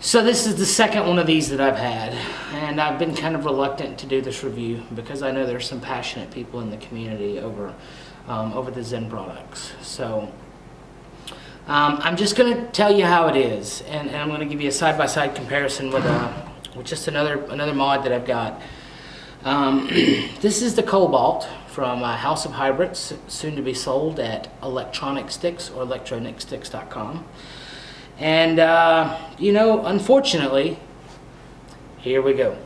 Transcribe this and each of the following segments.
So this is the second one of these that I've had, and I've been kind of reluctant to do this review because I know there's some passionate people in the community over the Zen products. So I'm just going to tell you how it is, and I'm going to give you a side-by-side comparison with just another mod that I've got. This is the Cobalt from House of Hybrids, soon to be sold at Electronic Sticks or electronicsticks.com. And, you know, unfortunately, here we go.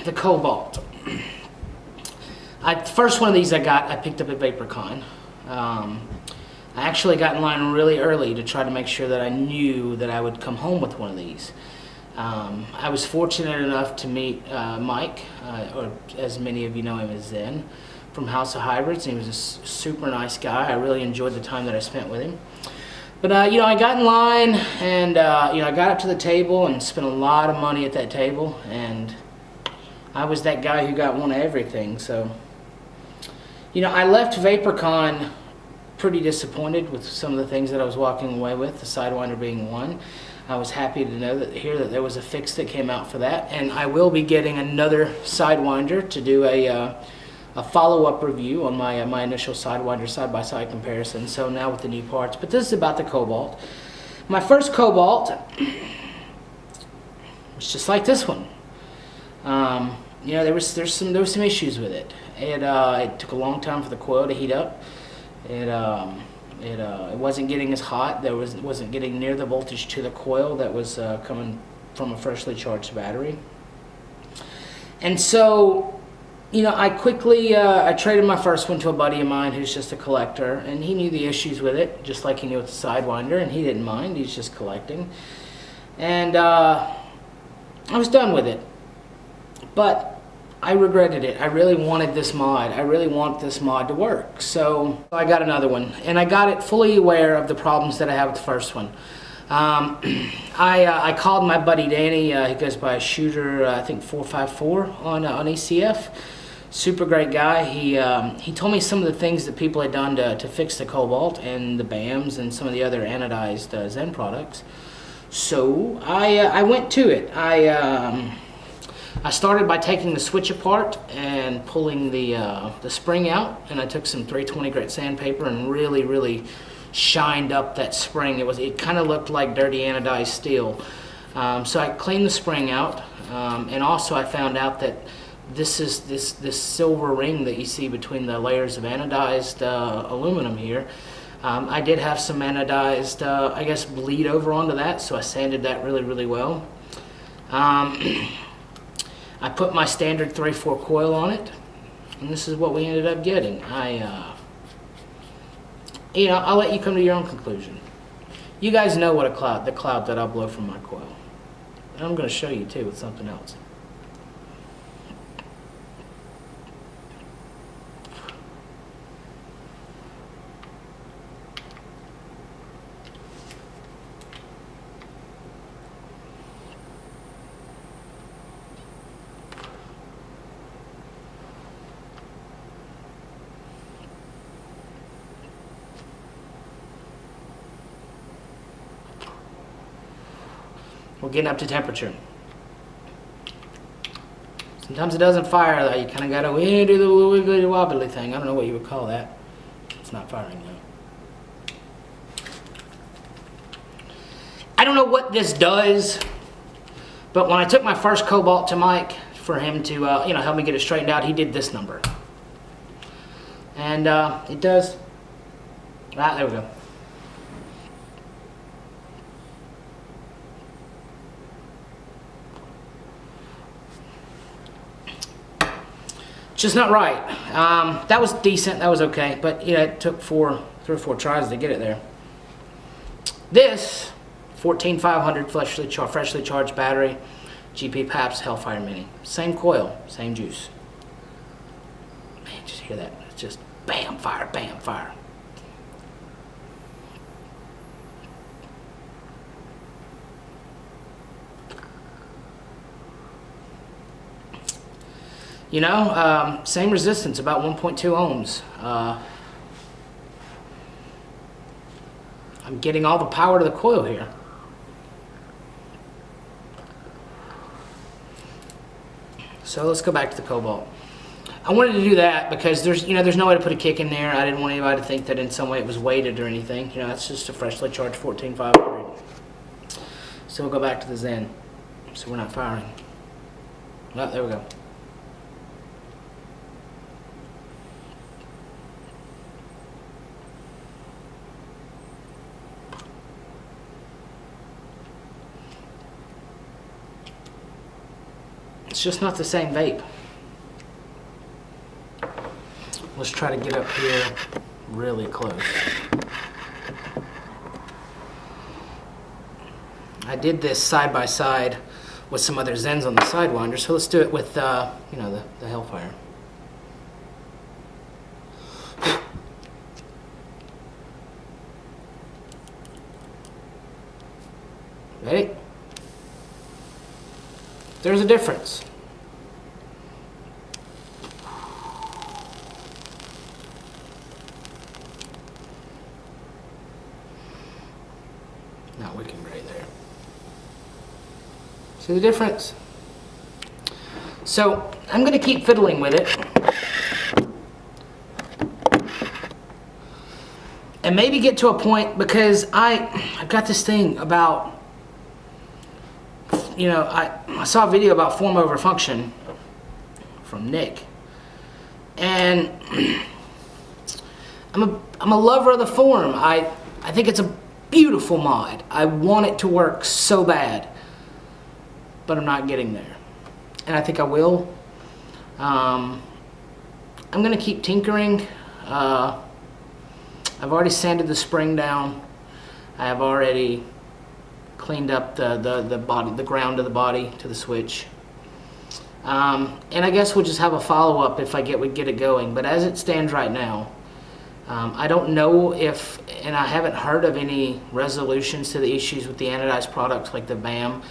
The Cobalt. The first one of these I picked up at VaporCon. I actually got in line really early to try to make sure that I knew that I would come home with one of these. I was fortunate enough to meet Mike, or as many of you know him as Zen, from House of Hybrids. He was a super nice guy. I really enjoyed the time that I spent with him. But you know, I got in line and you know, I got up to the table and spent a lot of money at that table, and I was that guy who got one of everything. So, you know, I left VaporCon pretty disappointed with some of the things that I was walking away with, the Sidewinder being one. I was happy to know that there was a fix that came out for that, and I will be getting another Sidewinder to do a follow-up review on my initial Sidewinder side-by-side comparison, so now with the new parts. But this is about the Cobalt. My first Cobalt was just like this one. You know, there was some issues with it. It took a long time for the coil to heat up. It wasn't getting as hot. It wasn't getting near the voltage to the coil that was coming from a freshly charged battery. And so, you know, I quickly I traded my first one to a buddy of mine who's just a collector, and he knew the issues with it, just like he knew with the Sidewinder, and he didn't mind. He's just collecting, and I was done with it. But I regretted it. I really wanted this mod. I really want this mod to work. So I got another one, and I got it fully aware of the problems that I had with the first one. I called my buddy Danny. He goes by Shooter, I think 454 on ECF. Super great guy. He told me some of the things that people had done to fix the Cobalt and the BAMs and some of the other anodized Zen products. So I went to it. I started by taking the switch apart and pulling the spring out, and I took some 320 grit sandpaper and really shined up that spring. It kind of looked like dirty anodized steel. So I cleaned the spring out, and also I found out that this silver ring that you see between the layers of anodized aluminum here. I did have some anodized, I guess, bleed over onto that, so I sanded that really well. I put my standard 3/4 coil on it, and this is what we ended up getting. You know, I'll let you come to your own conclusion. You guys know what the cloud that I'll blow from my coil. And I'm going to show you too with something else. We're getting up to temperature. Sometimes it doesn't fire though. You kind of got to do the wiggly wobbly thing. I don't know what you would call that. It's not firing though. I don't know what this does, but when I took my first Cobalt to Mike for him to you know, help me get it straightened out, he did this number. And it does. Ah, there we go. Just not right. That was decent. That was okay. But you know, it took 3 or 4 tries to get it there. This 14500 freshly charged battery, GP Paps Hellfire Mini. Same coil, same juice. Man, just hear that. It's just bam, fire, bam, fire. You know, same resistance, about 1.2 ohms. I'm getting all the power to the coil here. So let's go back to the Cobalt. I wanted to do that because there's no way to put a kick in there. I didn't want anybody to think that in some way it was weighted or anything. You know, it's just a freshly charged 14500. So we'll go back to the Zen. So we're not firing. Oh, there we go. It's just not the same vape. Let's try to get up here really close. I did this side by side with some other Zens on the Sidewinder, so let's do it with the Hellfire. Ready? There's a difference. Not wicking right there. See the difference? So I'm going to keep fiddling with it. And maybe get to a point, because I've got this thing about, you know, I saw a video about form over function from Nick, and I'm a lover of the form. I think it's a beautiful mod. I want it to work so bad, but I'm not getting there, and I think I will. I'm gonna keep tinkering. I've already sanded the spring down. I have already cleaned up the body, the ground of the body to the switch. And I guess we'll just have a follow-up if I get it going. But as it stands right now, I don't know if, and I haven't heard of any resolutions to the issues with the anodized products like the BAM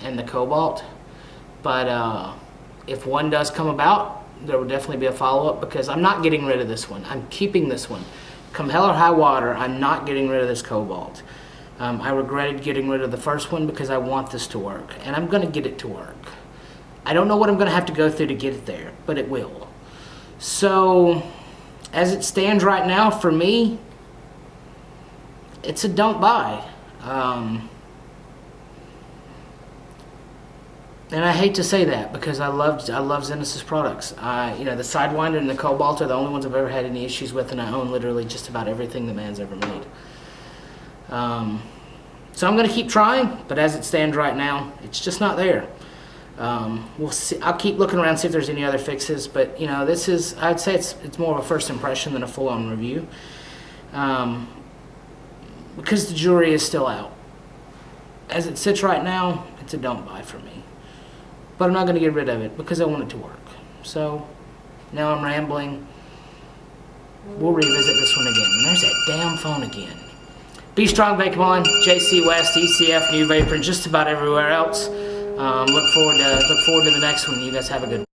and the Cobalt. But if one does come about, there will definitely be a follow-up, because I'm not getting rid of this one. I'm keeping this one. Come hell or high water, I'm not getting rid of this Cobalt. I regretted getting rid of the first one because I want this to work, and I'm going to get it to work. I don't know what I'm going to have to go through to get it there, but it will. So, as it stands right now, for me, it's a don't buy. And I hate to say that, because I love Zenesis products. You know, the Sidewinder and the Cobalt are the only ones I've ever had any issues with, and I own literally just about everything the man's ever made. So I'm going to keep trying, but as it stands right now, it's just not there. We'll see. I'll keep looking around, see if there's any other fixes, but you know, this is, I'd say it's more of a first impression than a full-on review, because the jury is still out. As it sits right now, it's a don't buy for me, but I'm not going to get rid of it because I want it to work. So now I'm rambling. We'll revisit this one again. And there's that damn phone again. Be strong, vape on. JC West, ECF, New Vapor, and just about everywhere else. Look forward to the next one. You guys have a good one.